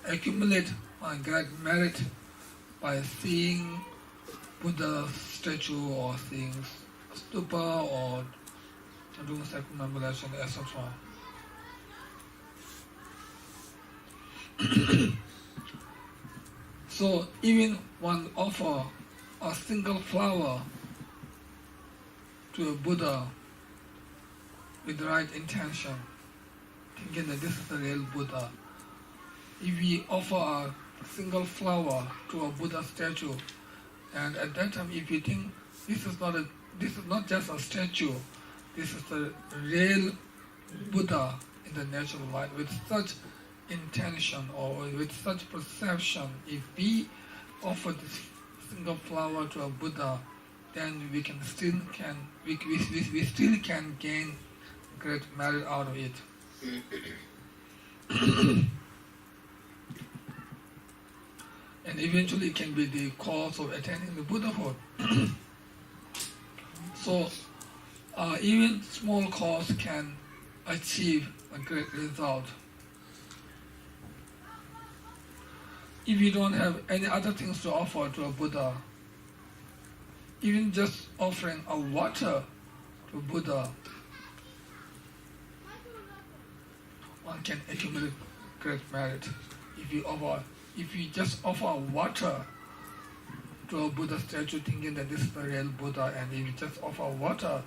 accumulate great merit by seeing Buddha statue or seeing stupa or doing circumambulation, etc. So even one offer a single flower to a Buddha with the right intention, thinking that this is the real Buddha. If we offer a single flower to a Buddha statue, and at that time if you think this is not just a statue, this is the real Buddha in the natural light, with such intention or with such perception, if we offer this single flower to a Buddha, then we still can gain great merit out of it. And eventually it can be the cause of attaining the Buddhahood. So even small cause can achieve a great result. If you don't have any other things to offer to a Buddha, even just offering a water to Buddha, one can accumulate great merit. If you just offer water to a Buddha statue thinking that this is the real Buddha, and if you just offer water,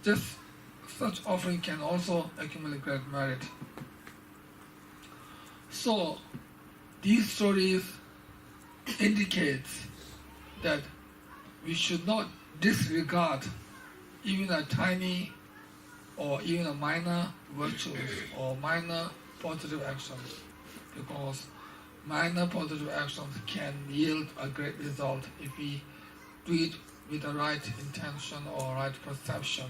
just such offering can also accumulate great merit. So these stories indicate that we should not disregard even a tiny or even a minor virtues or minor positive actions, because minor positive actions can yield a great result if we do it with the right intention or right perception.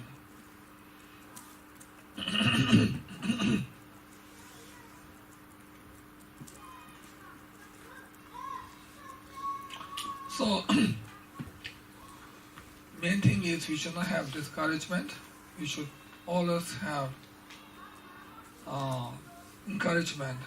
So, main thing is we should not have discouragement. We should always have encouragement.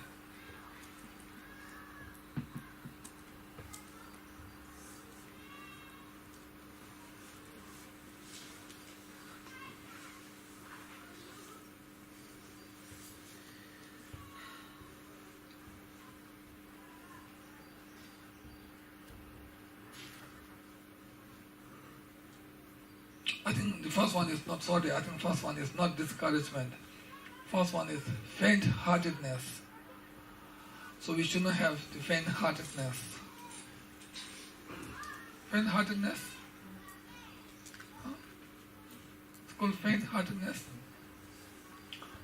I think the first one is not discouragement. First one is faint-heartedness. So we should not have the faint-heartedness. Faint-heartedness? Huh? It's called faint-heartedness.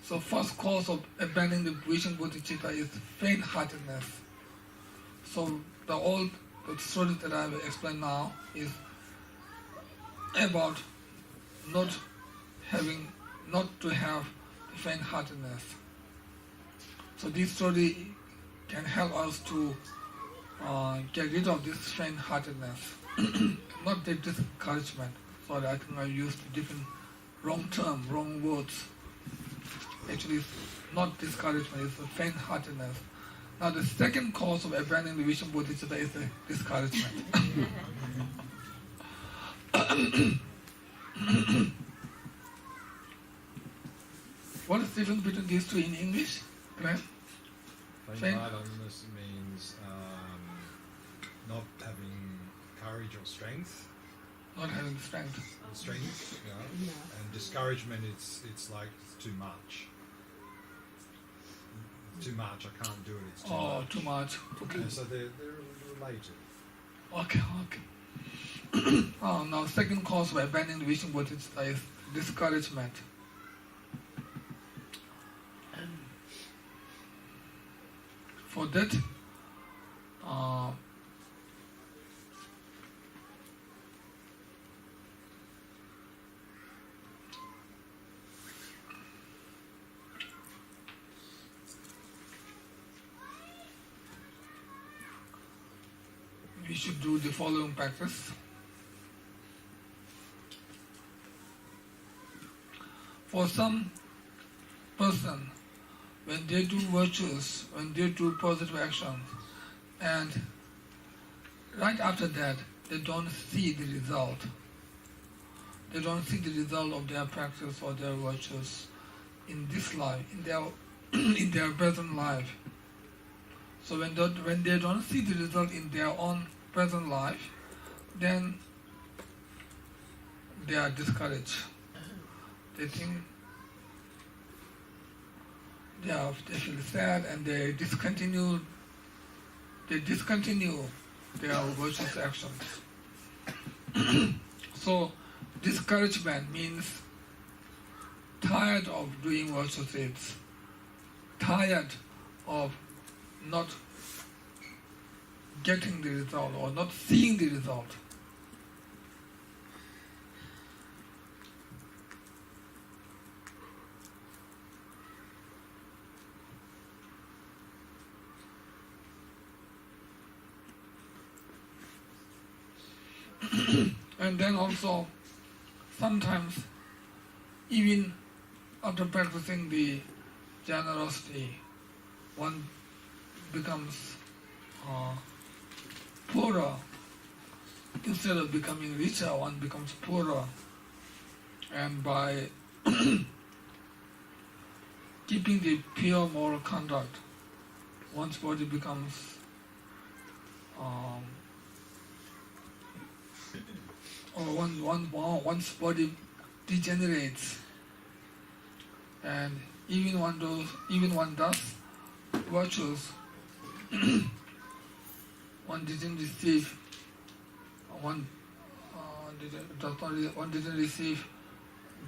So first cause of abandoning the vision bodhicitta is faint-heartedness. So the story that I will explain now is about not to have the faint-heartedness. So this story can help us to get rid of this faint-heartedness, not the discouragement. Sorry, I think I used different wrong words. Actually, it's not discouragement, it's the faint-heartedness. Now the second cause of abandoning the vision bodhicitta is the discouragement. What is the difference between these two in English? Faint-heartedness means not having courage or strength. Not having strength. Yeah. And discouragement, it's like it's too much. Too much, I can't do it, it's too much. Too much. Okay. Yeah, so they're related. Okay. Now second cause of abandoning the vision bodhicitta is discouragement. For that, we should do the following practice. For some person when they do virtues, when they do positive actions, and right after that, they don't see the result. They don't see the result of their practice or their virtues in this life, in their in their present life. So when they don't see the result in their own present life, then they are discouraged. They think they feel sad and they discontinue their virtuous actions. So discouragement means tired of doing virtuous deeds, tired of not getting the result or not seeing the result. And then also, sometimes, even after practicing the generosity, one becomes poorer. Instead of becoming richer, one becomes poorer. And by keeping the pure moral conduct, one's body becomes one's body degenerates, and even one does virtues, one didn't receive one didn't receive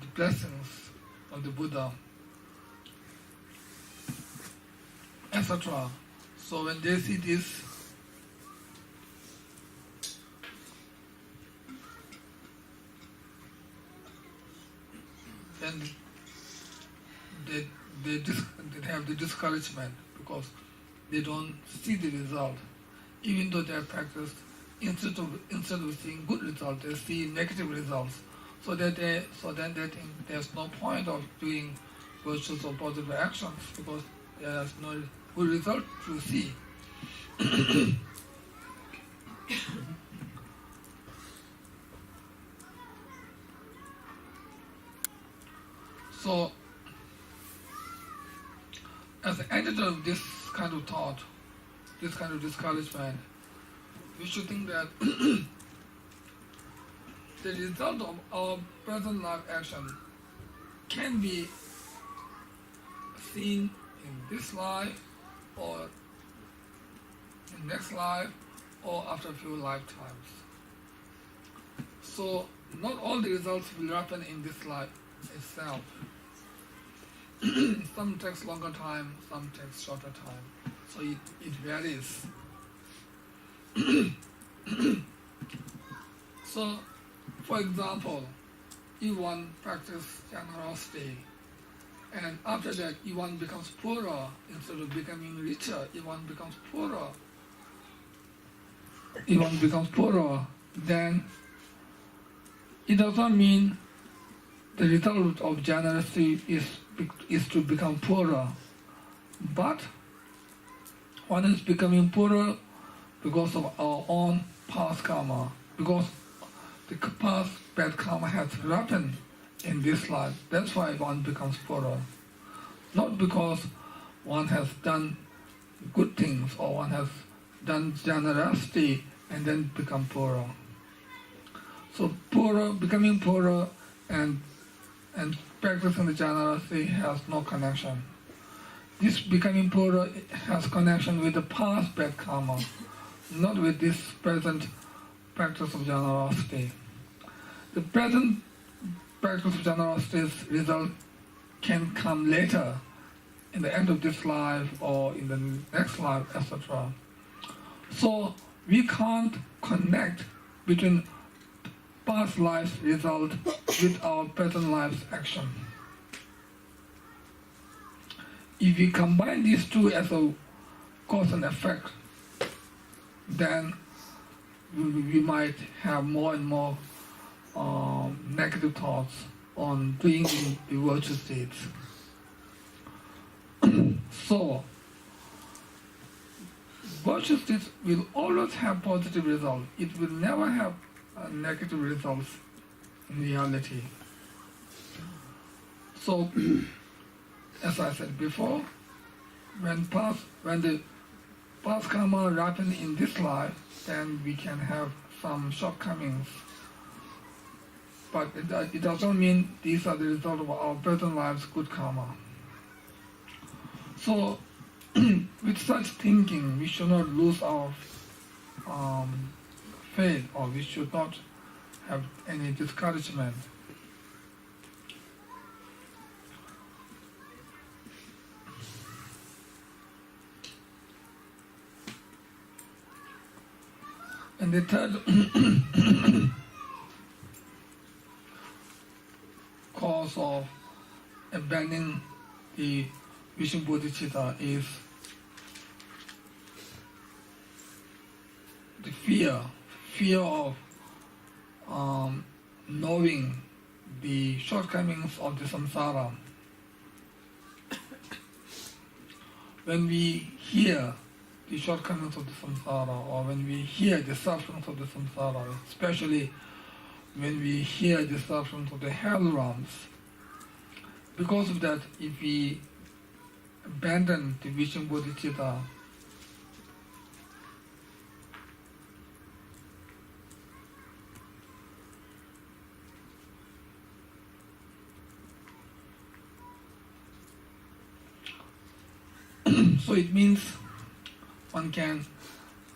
the blessings of the Buddha, etc. So when they see this, then they have the discouragement because they don't see the result. Even though they have practiced, instead of seeing good results, they see negative results. So then they think there's no point of doing virtuous or positive actions because there's no good result to see. So, as an antidote of this kind of thought, this kind of discouragement, we should think that the result of our present life action can be seen in this life or in next life or after a few lifetimes. So not all the results will happen in this life itself. Some takes longer time, some takes shorter time. So it varies. So, for example, if one practices generosity, and after that if one becomes poorer, instead of becoming richer, if one becomes poorer, then it does not mean the result of generosity is to become poorer, but one is becoming poorer because of our own past karma, because the past bad karma has happened in this life. That's why one becomes poorer. Not because one has done good things or one has done generosity and then become poorer. So becoming poorer and practicing the generosity has no connection. This becoming poorer has connection with the past bad karma, not with this present practice of generosity. The present practice of generosity's result can come later, in the end of this life or in the next life, etc. So we can't connect between past life's result with our present life's action. If we combine these two as a cause and effect, then we might have more and more negative thoughts on doing the virtuous deeds. So, virtue state will always have positive results. It will never have negative results in reality. So, as I said before, when the past karma happen in this life, then we can have some shortcomings. But it doesn't mean these are the result of our present life's good karma. So, with such thinking, we should not lose our faith, or we should not have any discouragement. And the third cause of abandoning the Vishnu Bodhicitta is the fear of knowing the shortcomings of the samsara. When we hear the shortcomings of the samsara, or when we hear the sufferings of the samsara, especially when we hear the sufferings of the hell realms, because of that, if we abandon the Vishnu Bodhicitta, so it means one can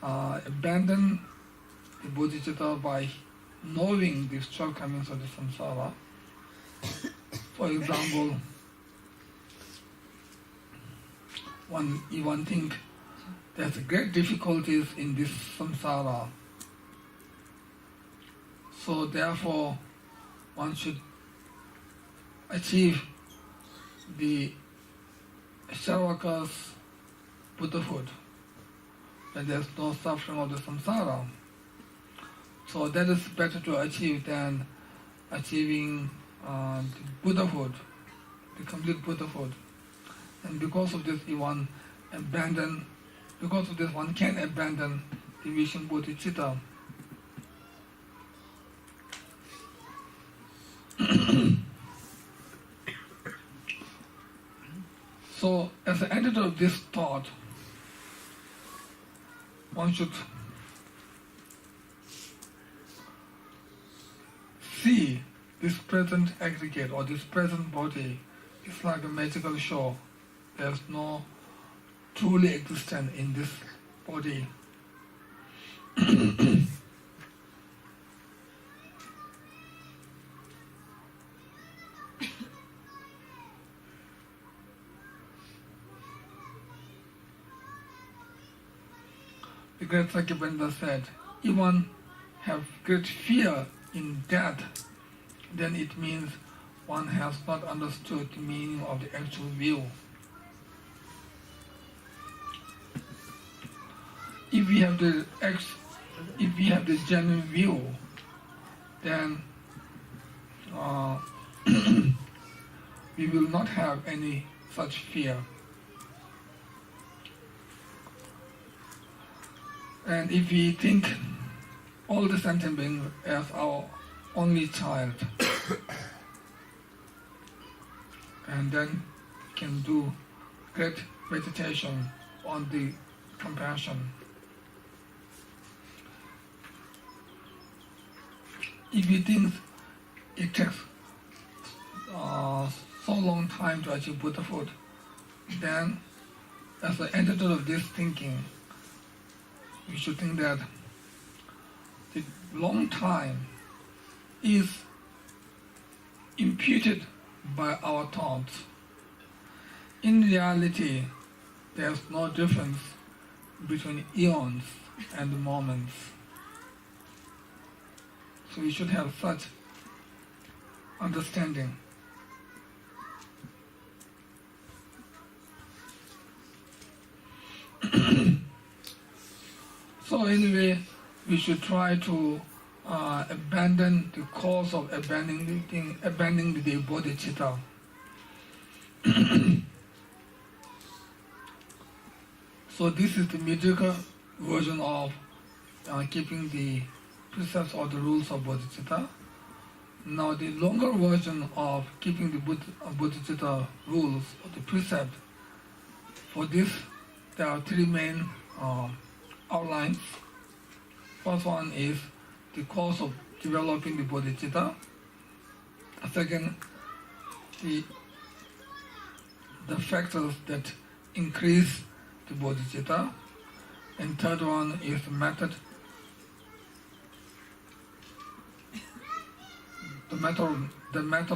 abandon the bodhicitta by knowing the shortcomings of the samsara. For example, one think there's great difficulties in this samsara. So therefore, one should achieve the Sharvaka's Buddhahood, and there's no suffering of the samsara. So that is better to achieve than achieving the Buddhahood, the complete Buddhahood. And because of this, one can abandon the Vishnu Bodhicitta. So, as an antidote of this thought, one should see this present aggregate or this present body is like a magical show. There's no truly existence in this body. The great Sakya said, if one have great fear in death, then it means one has not understood the meaning of the actual view. If we have the genuine view, then we will not have any such fear. And if we think all the sentient beings as our only child, and then can do great meditation on the compassion. If we think it takes so long time to achieve Buddhahood, then as an antidote of this thinking, we should think that the long time is imputed by our thoughts. In reality, there's no difference between eons and moments. So we should have such understanding. So anyway, we should try to abandon the cause of abandoning the bodhicitta. So this is the mediocre version of keeping the precepts or the rules of bodhicitta. Now the longer version of keeping the bodhicitta rules or the precept, for this there are three main outlines. First one is the cause of developing the bodhicitta. Second, the factors that increase the bodhicitta. And third one is the method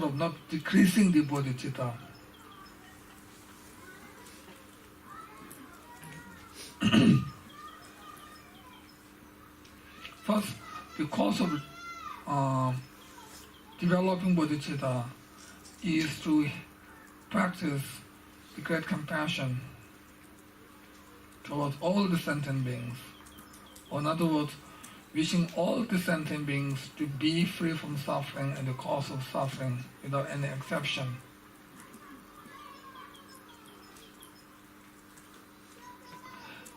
of not decreasing the bodhicitta. First, the cause of developing bodhicitta is to practice the great compassion towards all the sentient beings. Or in other words, wishing all the sentient beings to be free from suffering and the cause of suffering without any exception.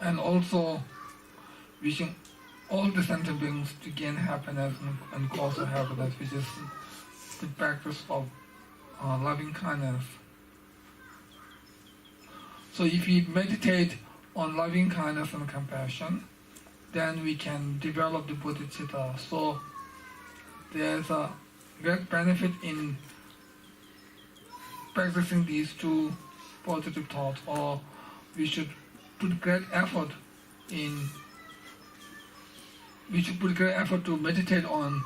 And also wishing all the sentient beings to gain happiness and cause of happiness, which is the practice of loving kindness. So if we meditate on loving kindness and compassion, then we can develop the bodhicitta. So there's a great benefit in practicing these two positive thoughts, or we should put great effort to meditate on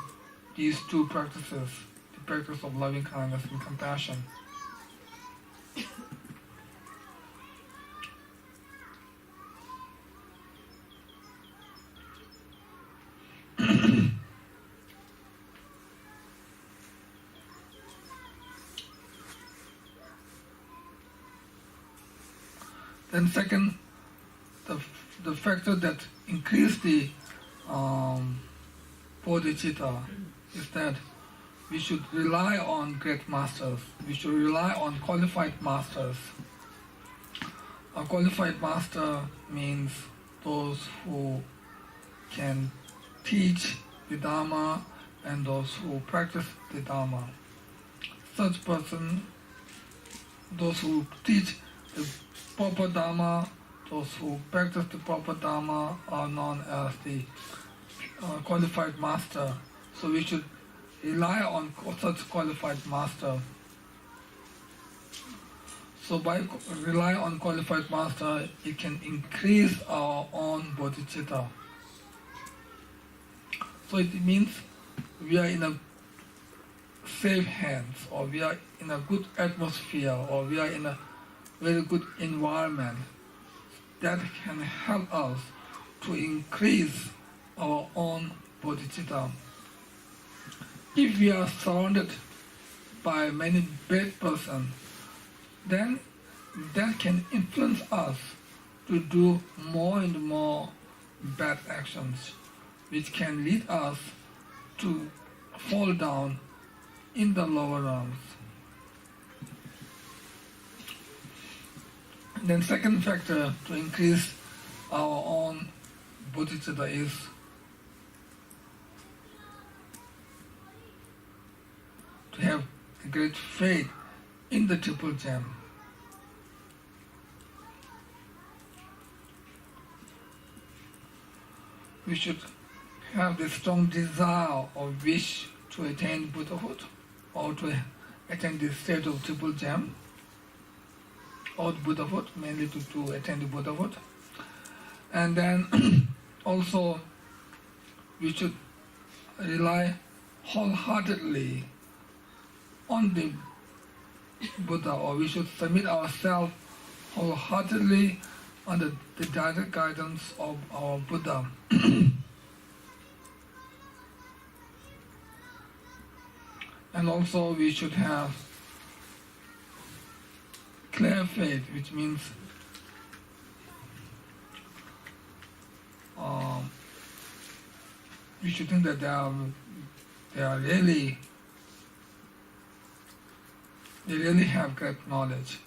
these two practices, the practice of loving kindness and compassion. Then second, the factor that increase the bodhicitta is that we should rely on great masters. We should rely on qualified masters. A qualified master means those who can teach the Dharma and those who practice the Dharma. Such person, those who teach the proper Dharma, those who practice the proper Dharma are known as the qualified master. So we should rely on such qualified master. So by relying on qualified master, it can increase our own bodhicitta. So it means we are in a safe hands, or we are in a good atmosphere, or we are in a very good environment that can help us to increase our own bodhicitta. If we are surrounded by many bad persons, then that can influence us to do more and more bad actions, which can lead us to fall down in the lower realms. Then second factor to increase our own bodhicitta is to have a great faith in the Triple Gem. We should have the strong desire or wish to attain Buddhahood, or to attain the state of Triple Gem, or Buddhahood, mainly to attain the Buddhahood. And then also we should rely wholeheartedly on the Buddha, or we should submit ourselves wholeheartedly under the direct guidance of our Buddha. And also we should have clear faith, which means we should think that they really have great knowledge.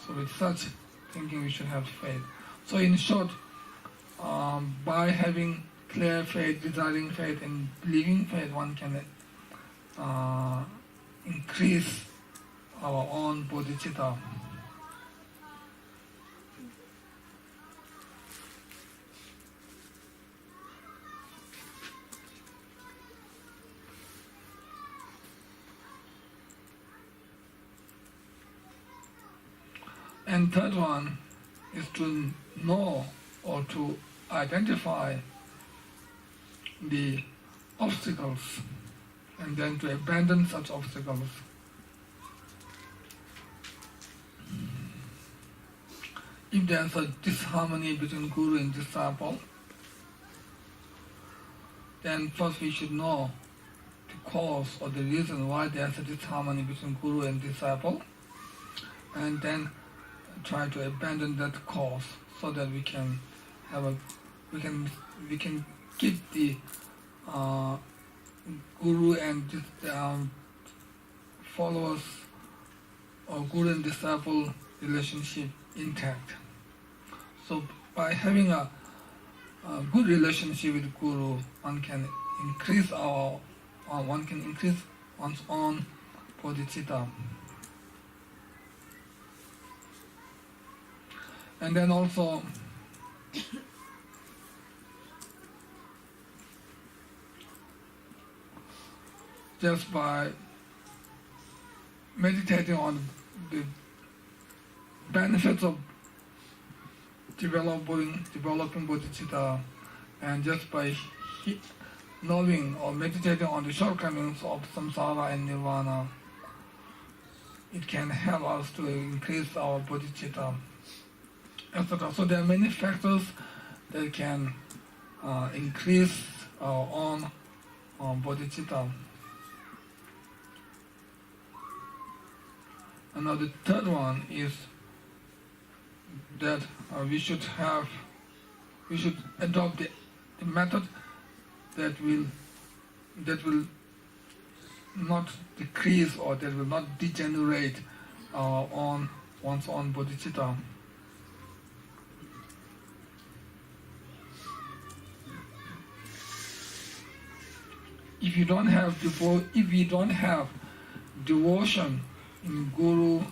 So with such thinking we should have faith. So in short, by having clear faith, desiring faith, and believing faith, one can increase our own bodhicitta. And third one is to know or to identify the obstacles and then to abandon such obstacles. If there's a disharmony between guru and disciple, then first we should know the cause or the reason why there's a disharmony between guru and disciple, and then try to abandon that cause so that we can keep the guru and followers or guru and disciple relationship intact. So by having a good relationship with guru, one can increase one's own bodhicitta. And then also just by meditating on the benefits of developing bodhicitta, and just by knowing or meditating on the shortcomings of samsara and nirvana, it can help us to increase our bodhicitta, etc. So there are many factors that can increase our own bodhicitta. And now the third one is that we should adopt the method that will not decrease or that will not degenerate one's own bodhicitta. If we don't have devotion in Guru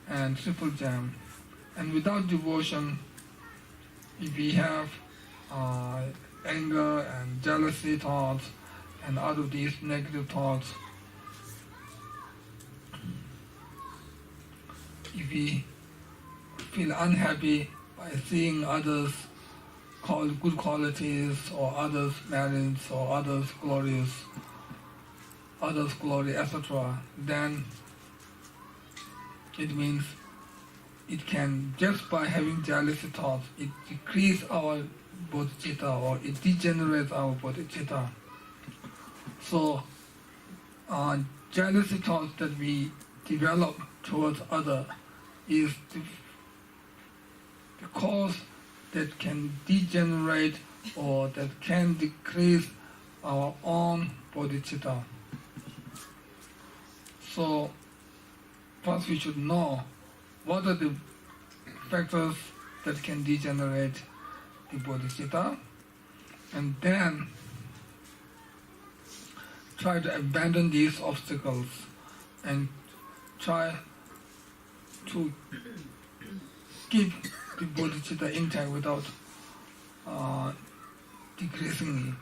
and Triple Gem, and without devotion, if we have anger and jealousy thoughts and all of these negative thoughts, if we feel unhappy by seeing others called good qualities or others' merits or others' glory, etc., then it means it can, just by having jealousy thoughts, it decreases our bodhicitta or it degenerates our bodhicitta. So jealousy thoughts that we develop towards others is the cause that can degenerate or that can decrease our own bodhicitta. So first we should know what are the factors that can degenerate the bodhicitta, and then try to abandon these obstacles and try to keep the bodhicitta intact without decreasing it.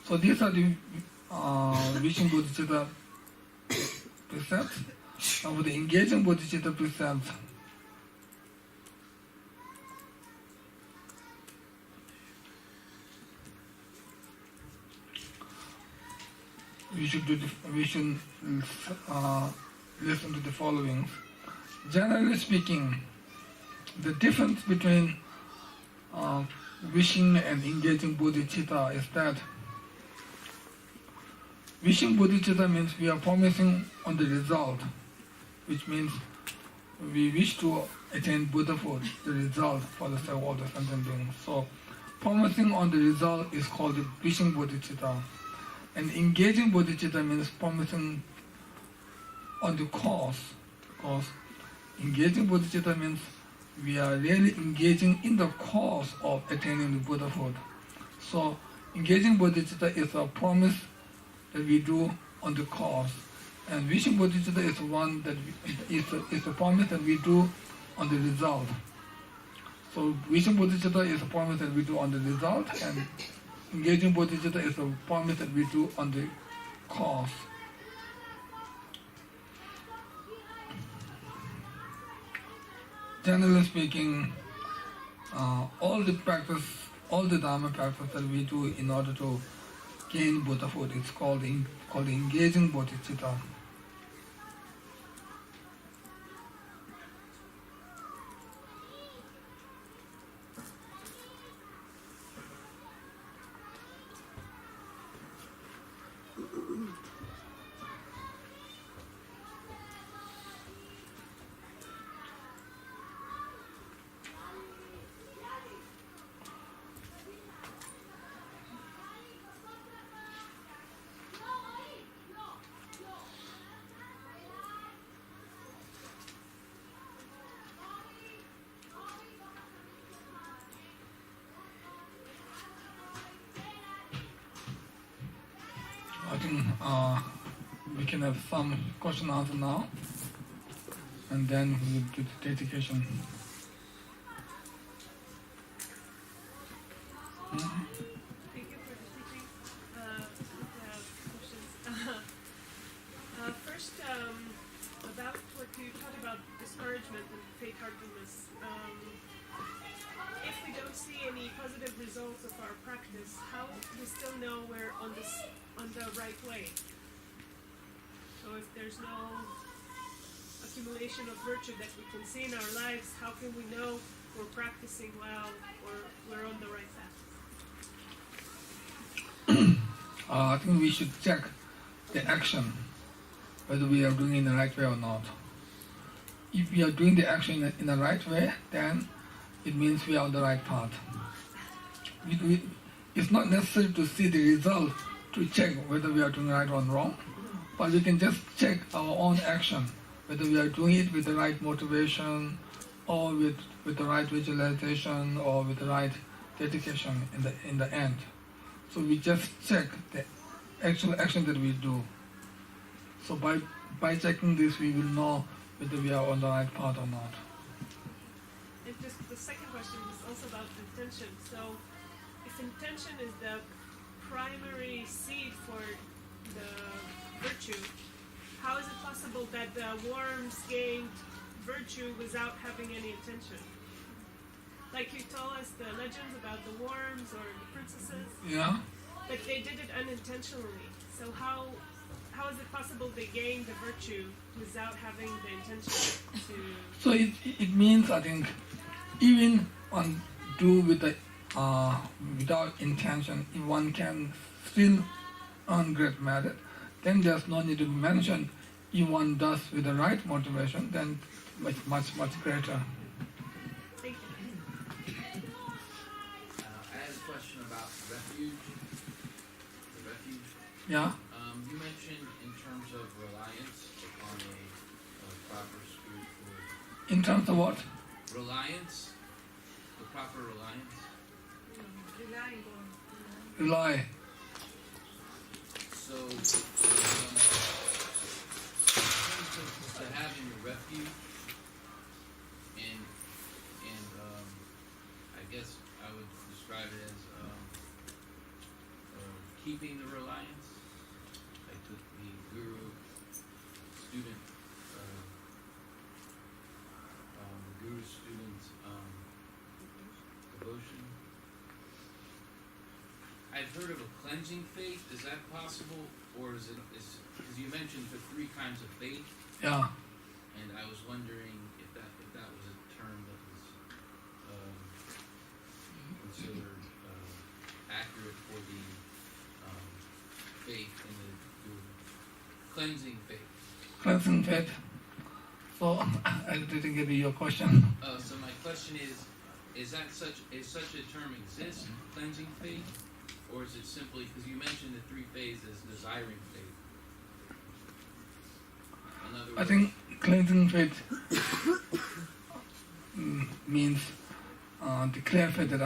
So these are the wishing bodhicitta precepts. Now for the engaging bodhicitta precepts, we should listen to the following. Generally speaking, the difference between wishing and engaging bodhicitta is that wishing bodhicitta means we are promising on the result, which means we wish to attain Buddhahood, the result for the sake of all the sentient beings. So promising on the result is called the wishing bodhicitta. And engaging bodhicitta means promising on the cause. Because engaging bodhicitta means we are really engaging in the cause of attaining the Buddhahood. So engaging bodhicitta is a promise that we do on the cause, and wishing bodhicitta is one that is a promise that we do on the result. So wishing bodhicitta is a promise that we do on the result, and engaging bodhicitta is a promise that we do on the cause. Generally speaking, all the Dharma practice that we do in order to gain Buddhahood is called engaging bodhicitta. I think we can have some question answer now, and then we will do the dedication. Thank you for the teaching. We have questions. First, about what you talked about discouragement and faint-heartedness. If we don't see any positive results of our practice, how do we still know we're on the right way? So if there's no accumulation of virtue that we can see in our lives, how can we know we're practicing well or we're on the right path? I think we should check the action, whether we are doing it in the right way or not. If we are doing the action in the right way, then it means we are on the right path. It's not necessary to see the result to check whether we are doing right or wrong, but we can just check our own action, whether we are doing it with the right motivation, or with the right visualization, or with the right dedication in the end. So we just check the actual action that we do. So by checking this, we will know whether we are on the right path or not. And just the second question is also about intention. So if intention is the primary seed for the virtue, how is it possible that the worms gained virtue without having any intention? Like you told us the legends about the worms or the princesses. Yeah. But they did it unintentionally. So how is it possible they gained the virtue without having the intention to... So it means, I think, even on do with the without intention, if one can still earn great merit, then there's no need to mention. If one does with the right motivation, then much greater. Thank you. I had a question about refuge. The refuge. Yeah. You mentioned in terms of reliance upon a proper spiritual. In terms of what? Reliance, the proper reliance. Relying on. Rely. So, to having a refuge, and I guess I would describe it as keeping the reliance. I took the guru student, guru student devotion. I've heard of a cleansing faith. Is that possible, or is because you mentioned the three kinds of faith? Yeah. And I was wondering if that was a term that was considered accurate for the faith in the cleansing faith. Cleansing faith. So I didn't get your question. So my question is such a term exist, cleansing faith, or is it simply because you mentioned the three phases, desiring faith? In other words, I think cleansing faith means to clarify that